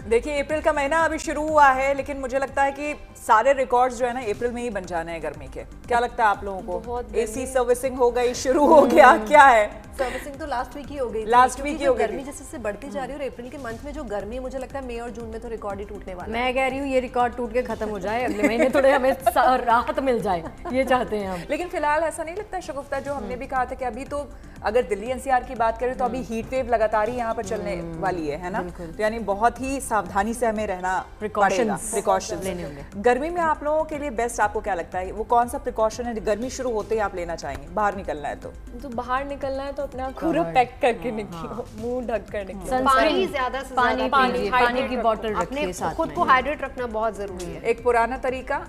देखिए अप्रैल का महीना अभी शुरू हुआ है, लेकिन मुझे लगता है कि सारे रिकॉर्ड्स जो है ना अप्रैल में ही बन जाने हैं गर्मी के। क्या लगता है आप लोगों को? एसी सर्विसिंग हो गई, शुरू हो गया, क्या है? सर्विसिंग तो लास्ट वीक ही हो गई, लास्ट वीक ही हो गई। गर्मी जैसे बढ़ती जा रही है और अप्रैल के मंथ में जो गर्मी है, मुझे लगता है मई और जून में तो रिकॉर्ड ही टूटने वाला है। मैं कह रही हूँ ये रिकॉर्ड टूट के खत्म हो जाए, अगले महीने थोड़े हमें राहत मिल जाए, ये चाहते हैं हम। लेकिन फिलहाल ऐसा नहीं लगता शगुफ्ता, जो हमने भी कहा था कि अभी तो अगर दिल्ली एनसीआर की बात करें तो अभी हीट वेव लगातार ही यहाँ पर चलने वाली है ना, तो यानी बहुत ही सावधानी से हमें रहना प्रिकॉशंस लेने होंगे। गर्मी में आप लोगों के लिए बेस्ट आपको क्या लगता है, वो कौन सा प्रिकॉशन है गर्मी शुरू होते ही आप लेना चाहेंगे? बाहर निकलना है तो बाहर निकलना है तो अपना पूरा पैक करके निकलो, मुंह ढक कर निकलो। पानी ज्यादा से पानी की बोतल रखिए साथ में, खुद को हाइड्रेट रखना बहुत जरूरी है। एक पुराना तरीका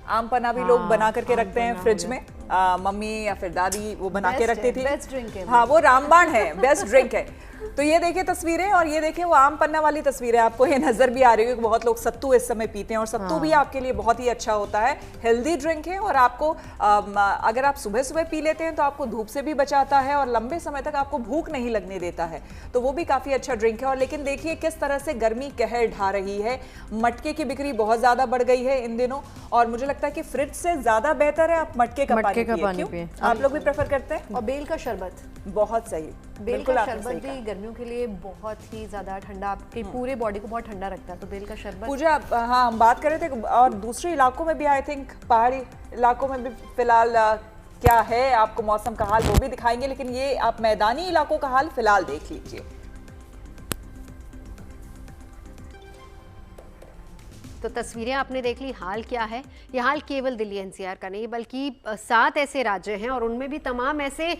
आम पन्ना भी लोग बना करके रखते हैं फ्रिज में। मम्मी या फिर दादी वो बना के रखती थी। बेस्ट ड्रिंक है। हाँ, वो रामबाण है, बेस्ट ड्रिंक है। तो ये देखिए तस्वीरें, और ये देखिए वो आम पन्ना वाली तस्वीरें आपको ये नजर भी आ रही है कि बहुत लोग सत्तू इस समय पीते हैं, और सत्तू भी आपके लिए बहुत ही अच्छा होता है, हेल्दी ड्रिंक है, और आपको अगर आप सुबह सुबह पी लेते हैं तो आपको धूप से भी बचाता है और लंबे समय तक आपको भूख नहीं लगने देता है, तो वो भी काफी अच्छा ड्रिंक है। और लेकिन देखिए किस तरह से गर्मी कहर ढा रही है, मटके की बिक्री बहुत ज्यादा बढ़ गई है इन दिनों, और मुझे लगता है कि फ्रिज से ज्यादा बेहतर है आप मटके का पानी पिए। आप लोग भी प्रेफर करते हैं? और बेल का शरबत बहुत सही, बेल का शरबत भी गर्मियों के लिए बहुत ही ज्यादा ठंडा, आपके पूरे बॉडी को बहुत ठंडा रखता है, तो बेल का शरबत। पूजा, हाँ हम बात कर रहे थे, और दूसरे इलाकों में भी आई थिंक पहाड़ी इलाकों में भी फिलहाल क्या है आपको मौसम का हाल वो भी दिखाएंगे, लेकिन ये आप मैदानी इलाकों का हाल फिलहाल देख लीजिए। तो तस्वीरें आपने देख ली, हाल क्या है। ये हाल केवल दिल्ली एनसीआर का नहीं बल्कि 7 ऐसे राज्य हैं और उनमें भी तमाम ऐसे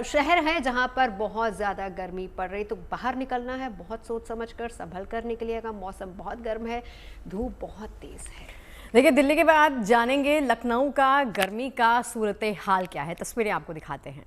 शहर हैं जहां पर बहुत ज़्यादा गर्मी पड़ रही, तो बाहर निकलना है बहुत सोच समझ कर, संभल कर निकलिएगा। मौसम बहुत गर्म है, धूप बहुत तेज़ है। देखिए दिल्ली के बाद जानेंगे लखनऊ का गर्मी का सूरत हाल क्या है, तस्वीरें आपको दिखाते हैं।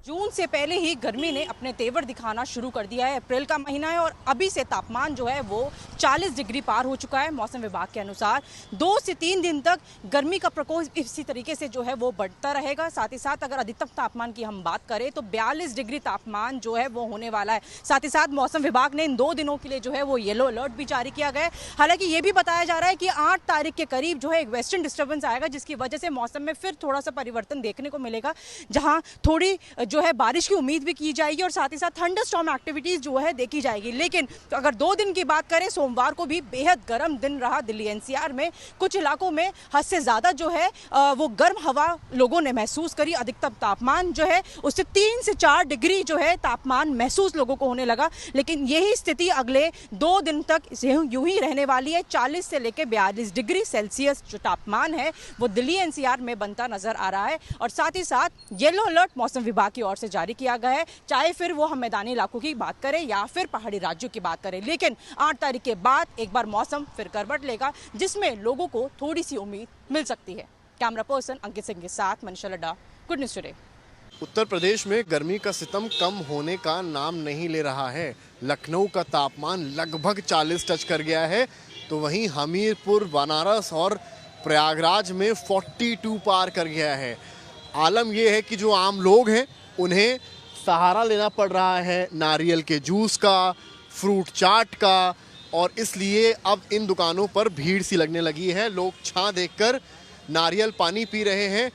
जून से पहले ही गर्मी ने अपने तेवर दिखाना शुरू कर दिया है। अप्रैल का महीना है और अभी से तापमान जो है वो 40 डिग्री पार हो चुका है। मौसम विभाग के अनुसार 2 से 3 दिन तक गर्मी का प्रकोप इसी तरीके से जो है वो बढ़ता रहेगा। साथ ही साथ अगर अधिकतम तापमान की हम बात करें तो 42 डिग्री तापमान जो है वो होने वाला है। साथ ही साथ मौसम विभाग ने इन 2 दिनों के लिए जो है वो येलो अलर्ट भी जारी किया गया है। हालांकि ये भी बताया जा रहा है कि 8 तारीख के करीब जो है एक वेस्टर्न डिस्टर्बेंस आएगा, जिसकी वजह से मौसम में फिर थोड़ा सा परिवर्तन देखने को मिलेगा, जहाँ थोड़ी जो है बारिश की उम्मीद भी की जाएगी और साथ ही साथ थंडरस्टॉर्म एक्टिविटीज जो है देखी जाएगी। लेकिन तो अगर 2 दिन की बात करें, सोमवार को भी बेहद गर्म दिन रहा दिल्ली एनसीआर में। कुछ इलाकों में हद से ज्यादा जो है वो गर्म हवा लोगों ने महसूस करी। अधिकतम तापमान जो है उससे 3 से 4 डिग्री जो है तापमान महसूस लोगों को होने लगा। लेकिन यही स्थिति अगले 2 दिन तक यूं ही रहने वाली है। 40 से लेकर 42 डिग्री सेल्सियस जो तापमान है वो दिल्ली एनसीआर में बनता नजर आ रहा है। और साथ ही साथ येलो अलर्ट मौसम विभाग की ओर से जारी किया गया है, चाहे फिर वो हम मैदानी इलाकों की बात करें या फिर पहाड़ी राज्यों की बात करें। लेकिन 8 तारीख के बाद एक बार मौसम फिर करवट लेगा, जिसमें लोगों को थोड़ी सी उम्मीद मिल सकती है। कैमरा पर्सन अंकित सिंह के साथ Manisha Ladda, good news today. Uttar Pradesh में गर्मी का सितम कम होने का नाम नहीं ले रहा है। लखनऊ का तापमान लगभग 40 टच कर गया है, तो वहीं हमीरपुर, बनारस और प्रयागराज में 42 पार कर गया है। आलम यह है कि जो आम लोग हैं उन्हें सहारा लेना पड़ रहा है नारियल के जूस का, फ्रूट चाट का, और इसलिए अब इन दुकानों पर भीड़ सी लगने लगी है। लोग छां देखकर नारियल पानी पी रहे हैं,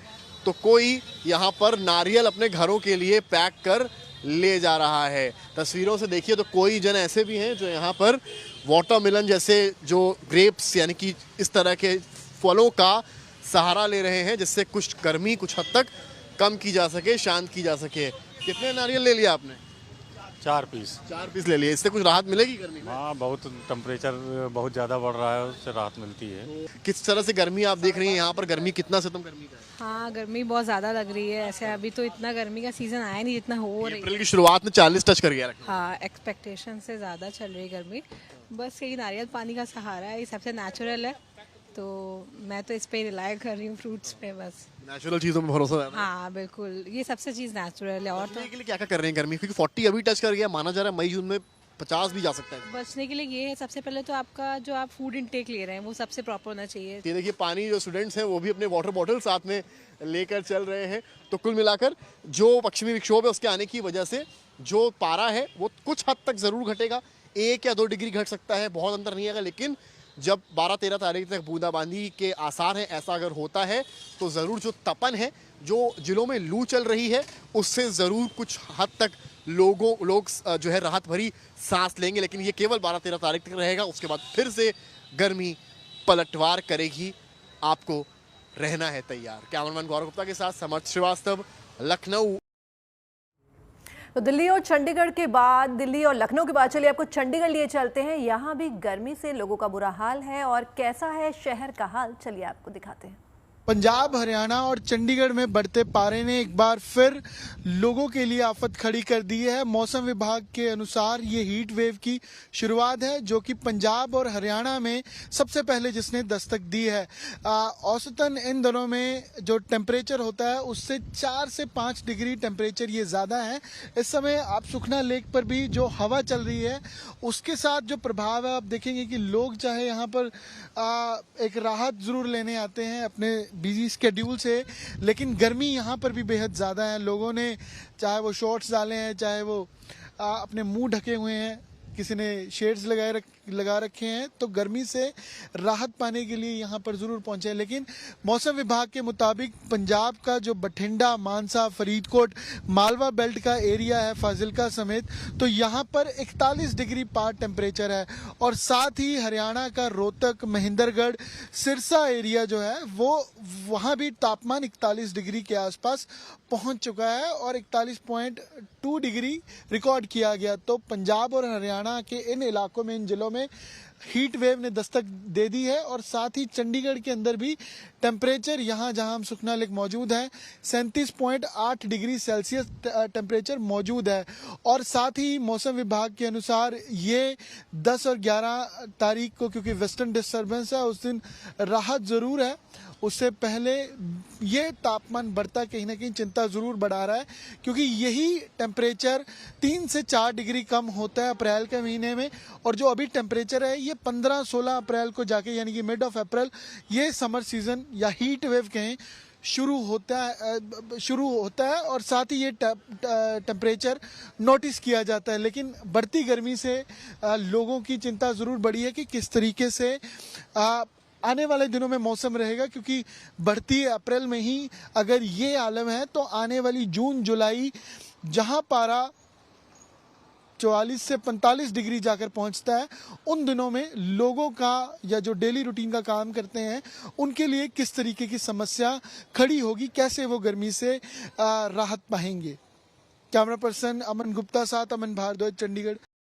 तो कोई यहाँ पर नारियल अपने घरों के लिए पैक कर ले जा रहा है। तस्वीरों से देखिए तो कोई जन ऐसे भी हैं जो यहाँ पर वाटरमेलन जैसे जो ग्रेप्स यानी कि इस तरह के फलों का सहारा ले रहे हैं, जिससे कुछ गर्मी कुछ हद तक कम की जा सके, शांत की जा सके। कितने नारियल ले लिया आपने? 4 पीस ले लिए। इससे कुछ राहत मिलेगी गर्मी में? हाँ, बहुत टेम्परेचर बहुत ज़्यादा बढ़ रहा है, उससे राहत मिलती है। किस तरह से गर्मी आप देख रही हैं यहाँ पर? गर्मी कितना सितम गर्मी का है? हाँ, गर्मी बहुत ज़्यादा लग रही है। ऐसे अभी तो इतना गर्मी का सीज़न आया नहीं जितना हो रही है। अप्रैल की शुरुआत में 40 टच कर गया। हाँ, एक्सपेक्टेशन से ज़्यादा चल रही गर्मी। बस यही नारियल पानी का सहारा है, ये सबसे नेचुरल है, तो मैं तो इस पे रिलाय कर रही हूँ, फ्रूट्स पे। बस नेचुरल चीज़ों में भरोसा है। हाँ बिल्कुल, ये सबसे चीज़ नेचुरल है। और तो के लिए क्या क्या कर रहे हैं गर्मी, क्योंकि 40 अभी टच कर गया, माना जा रहा है मई जून में 50 भी जा सकता है। बचने के लिए ये है, सबसे पहले तो आपका जो आप फूड इनटेक ले रहे हैं वो सबसे प्रॉपर होना चाहिए। ये देखिए पानी, जो स्टूडेंट्स हैं वो भी अपने वाटर बॉटल साथ में लेकर चल रहे हैं। तो कुल मिलाकर जो पश्चिमी विक्षोभ है उसके आने की वजह से जो पारा है वो कुछ हद तक ज़रूर घटेगा, 1 या 2 डिग्री घट सकता है, बहुत अंतर नहीं आएगा। लेकिन जब 12-13 तारीख तक बूंदाबांदी के आसार हैं, ऐसा अगर होता है तो ज़रूर जो तपन है, जो जिलों में लू चल रही है, उससे ज़रूर कुछ हद तक लोग जो है राहत भरी सांस लेंगे। लेकिन ये केवल 12-13 तारीख तक रहेगा, उसके बाद फिर से गर्मी पलटवार करेगी। आपको रहना है तैयार। कैमरामैन गौरव गुप्ता के साथ समर्थ श्रीवास्तव, लखनऊ। तो दिल्ली और चंडीगढ़ के बाद, दिल्ली और लखनऊ के बाद चलिए आपको चंडीगढ़ लिए चलते हैं। यहाँ भी गर्मी से लोगों का बुरा हाल है और कैसा है शहर का हाल, चलिए आपको दिखाते हैं। पंजाब, हरियाणा और चंडीगढ़ में बढ़ते पारे ने एक बार फिर लोगों के लिए आफत खड़ी कर दी है। मौसम विभाग के अनुसार ये हीट वेव की शुरुआत है, जो कि पंजाब और हरियाणा में सबसे पहले जिसने दस्तक दी है। औसतन इन दिनों में जो टेम्परेचर होता है उससे 4 से 5 डिग्री टेम्परेचर ये ज़्यादा है। इस समय आप सुखना लेक पर भी जो हवा चल रही है उसके साथ जो प्रभाव है, आप देखेंगे कि लोग चाहे यहाँ पर एक राहत ज़रूर लेने आते हैं अपने बिजी स्केड्यूल से, लेकिन गर्मी यहाँ पर भी बेहद ज़्यादा है। लोगों ने चाहे वो शॉर्ट्स डाले हैं, चाहे वो अपने मुंह ढके हुए हैं, किसी ने शेड्स लगा रखे हैं, तो गर्मी से राहत पाने के लिए यहाँ पर ज़रूर पहुँचे हैं। लेकिन मौसम विभाग के मुताबिक पंजाब का जो बठिंडा, मानसा, फरीदकोट, मालवा बेल्ट का एरिया है, फाजिलका समेत, तो यहाँ पर 41 डिग्री पार टेम्परेचर है। और साथ ही हरियाणा का रोहतक, महेंद्रगढ़, सिरसा एरिया जो है वो वहाँ भी तापमान 41 डिग्री के आसपास पहुँच चुका है और 41.2 डिग्री रिकॉर्ड किया गया। तो पंजाब और हरियाणा के इन इलाकों में, इन जिलों में हीट वेव ने दस्तक दे दी है। और साथ ही चंडीगढ़ के अंदर भी टेम्परेचर, यहाँ जहाँ हम सुखना लेक मौजूद है, 37.8 डिग्री सेल्सियस टेम्परेचर मौजूद है। और साथ ही मौसम विभाग के अनुसार ये 10 और 11 तारीख को, क्योंकि वेस्टर्न डिस्टर्बेंस है, उस दिन राहत ज़रूर है, उससे पहले ये तापमान बढ़ता कहीं ना कहीं चिंता ज़रूर बढ़ा रहा है, क्योंकि यही टेम्परेचर 3 से 4 डिग्री कम होता है अप्रैल के महीने में। और जो अभी टेम्परेचर है ये 15-16 अप्रैल को जाके, यानी कि मिड ऑफ अप्रैल, ये समर सीज़न या हीट वेव कहें शुरू होता है और साथ ही ये टेम्परेचर नोटिस किया जाता है। लेकिन बढ़ती गर्मी से लोगों की चिंता ज़रूर बढ़ी है कि किस तरीके से आने वाले दिनों में मौसम रहेगा, क्योंकि बढ़ती अप्रैल में ही अगर ये आलम है तो आने वाली जून, जुलाई, जहां पारा 44 से 45 डिग्री जाकर पहुंचता है, उन दिनों में लोगों का या जो डेली रूटीन का काम करते हैं उनके लिए किस तरीके की समस्या खड़ी होगी, कैसे वो गर्मी से राहत पाएंगे। कैमरा पर्सन अमन गुप्ता साथ अमन भारद्वाज, चंडीगढ़।